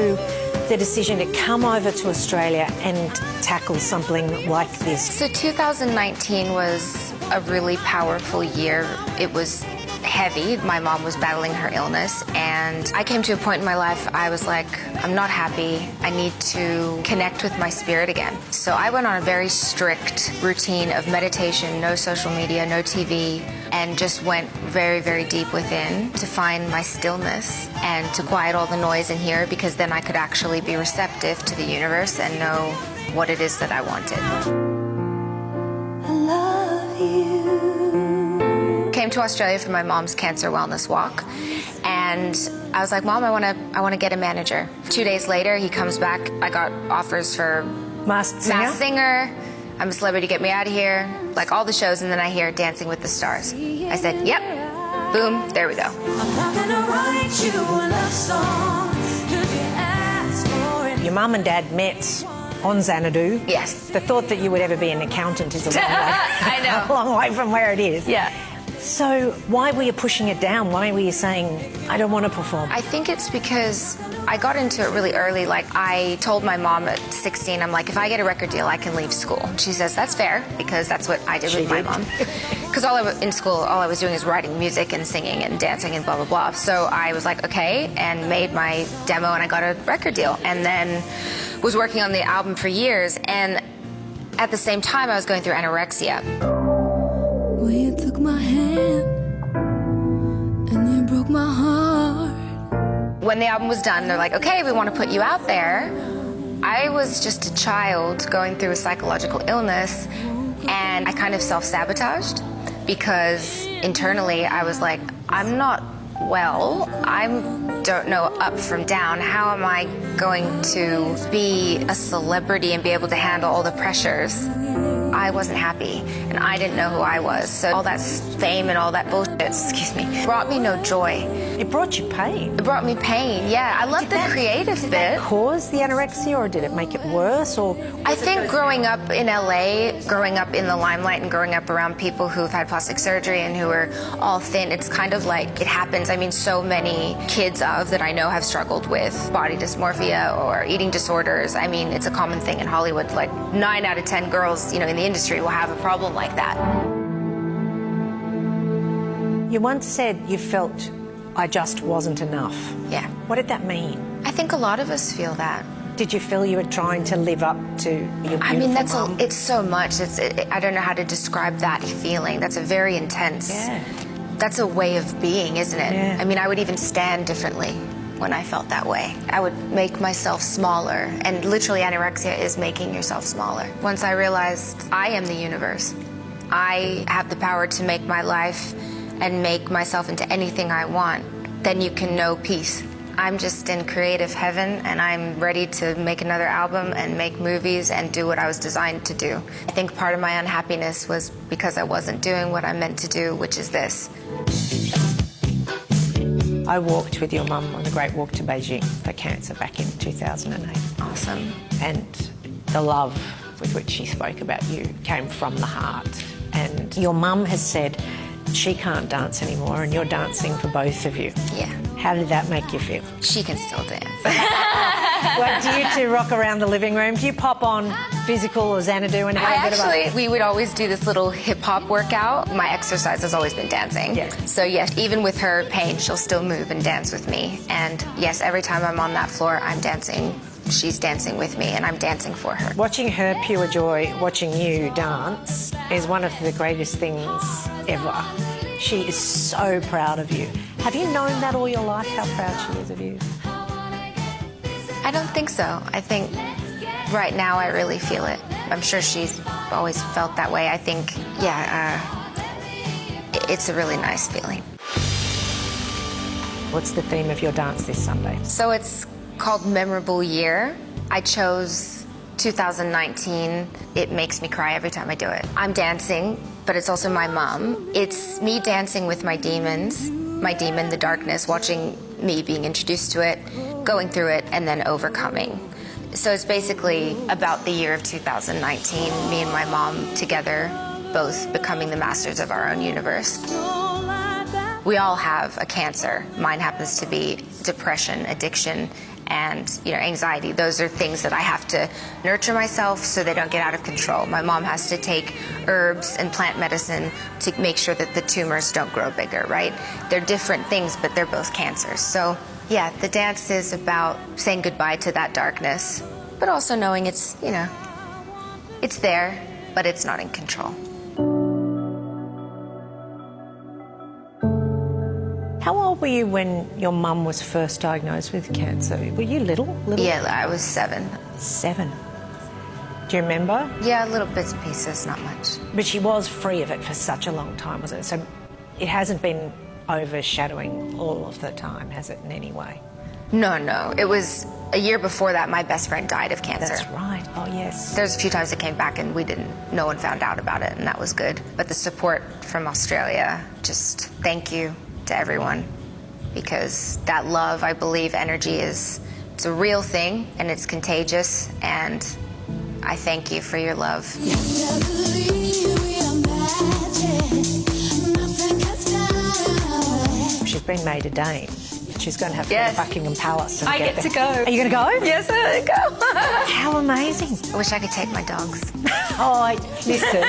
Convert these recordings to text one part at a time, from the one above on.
through the decision to come over to Australia and tackle something like this? So 2019 was a really powerful year. It was heavy. My mom was battling her illness, and I came to a point in my life I was like, I'm not happy. I need to connect with my spirit again. So I went on a very strict routine of meditation, no social media, no TV, and just went very, very deep within to find my stillness and to quiet all the noise in here, because then I could actually be receptive to the universe and know what it is that I wanted. I love you. Came to Australia for my mom's cancer wellness walk, and I was like, Mom, I want to get a manager. 2 days later, he comes back. I got offers for Masked Singer, I'm a Celebrity, Get Me Out of Here, like all the shows, and then I hear Dancing with the Stars. I said, yep, boom, there we go. I'm not gonna write you a love song, 'cause you asked for it. Your mum and dad met on Xanadu. Yes. The thought that you would ever be an accountant is a long way. I know. A long way from where it is. Yeah. So why were you pushing it down? Why were you saying, I don't want to perform? I think it's because I got into it really early. Like, I told my mom at 16, I'm like, if I get a record deal, I can leave school. She says, that's fair, because that's what I did with my mom. Because in school, all I was doing is writing music and singing and dancing and blah, blah, blah. So I was like, okay, and made my demo, and I got a record deal. And then was working on the album for years. And at the same time, I was going through anorexia. Well, you took my hand and you broke my heart. When the album was done, they're like, okay, we want to put you out there. I was just a child going through a psychological illness, and I kind of self-sabotaged, because internally I was like, I'm not well. I don't know up from down. How am I going to be a celebrity and be able to handle all the pressures? I wasn't happy, and I didn't know who I was. So all that fame and all that bullshit, excuse me, brought me no joy. It brought you pain. It brought me pain, yeah. I love the creative Did bit. that cause the anorexia, or did it make it worse? Or I think growing up in LA, growing up in the limelight, and growing up around people who've had plastic surgery and who are all thin, it's kind of like it happens. I mean, so many kids that I know have struggled with body dysmorphia or eating disorders. I mean, it's a common thing in Hollywood. Like 9 out of 10 girls, in the industry will have a problem like that. you once said you felt I just wasn't enough. Yeah. What did that mean? I think a lot of us feel that. Did you feel you were trying to live up to your beautiful mum? It's so much. I don't know how to describe that feeling. That's a very intense. Yeah. That's a way of being, isn't it? Yeah. I mean, I would even stand differently when I felt that way. I would make myself smaller, and literally anorexia is making yourself smaller. Once I realized I am the universe, I have the power to make my life and make myself into anything I want, then you can know peace. I'm just in creative heaven, and I'm ready to make another album and make movies and do what I was designed to do. I think part of my unhappiness was because I wasn't doing what I meant to do, which is this. I walked with your mum on the Great Walk to Beijing for cancer back in 2008. Awesome. And the love with which she spoke about you came from the heart. And your mum has said she can't dance anymore, and you're dancing for both of you. Yeah. How did that make you feel? She can still dance. Well, do you two rock around the living room? Do you pop on Physical or Xanadu and have a bit of a... We would always do this little hip-hop workout. My exercise has always been dancing. Yeah. So yes, even with her pain, she'll still move and dance with me. And yes, every time I'm on that floor, I'm dancing. She's dancing with me, and I'm dancing for her. Watching her pure joy, watching you dance, is one of the greatest things ever. She is so proud of you. Have you known that all your life, how proud she is of you? I don't think so. I think right now I really feel it. I'm sure she's always felt that way. I think, it's a really nice feeling. What's the theme of your dance this Sunday? So it's called Memorable Year. I chose 2019. It makes me cry every time I do it. I'm dancing, but it's also my mom. It's me dancing with my demons, my demon, the darkness, watching me being introduced to it, going through it, and then overcoming. So it's basically about the year of 2019, me and my mom together, both becoming the masters of our own universe. We all have a cancer. Mine happens to be depression, addiction, and anxiety. Those are things that I have to nurture myself so they don't get out of control. My mom has to take herbs and plant medicine to make sure that the tumors don't grow bigger, right? They're different things, but they're both cancers. So yeah, the dance is about saying goodbye to that darkness, but also knowing it's it's there, but it's not in control. How old were you when your mum was first diagnosed with cancer? Were you little? Yeah, I was 7. 7. Do you remember? Yeah, little bits and pieces, not much. But she was free of it for such a long time, wasn't it? So it hasn't been overshadowing all of the time, has it, in any way? No. It was a year before that my best friend died of cancer. That's right. Oh, yes. There's a few times it came back and no one found out about it, and that was good. But the support from Australia, just thank you to everyone, because that love, I believe, energy it's a real thing and it's contagious, and I thank you for your love. She's been made a Dane. She's going to have to go to Buckingham Palace and I get to go. Are you going to go? Yes, I go. How amazing. I wish I could take my dogs. Oh, listen,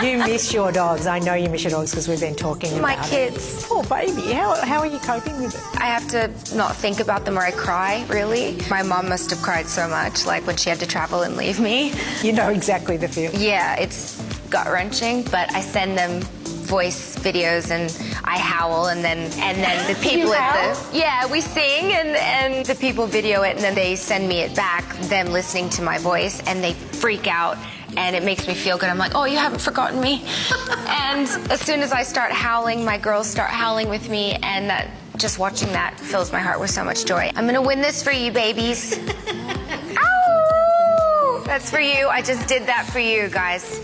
you miss your dogs. I know you miss your dogs because we've been talking about My kids. it. Poor baby. How are you coping with it? I have to not think about them or I cry, really. My mom must have cried so much, like when she had to travel and leave me. You know exactly the feeling. Yeah, it's gut-wrenching, but I send them voice videos and I howl, and then the people we sing, and the people video it, and then they send me it back, them listening to my voice, and they freak out, and it makes me feel good. I'm like, oh, you haven't forgotten me. And as soon as I start howling, my girls start howling with me, and just watching that fills my heart with so much joy. I'm gonna win this for you, babies. Ow! That's for you. I just did that for you, guys.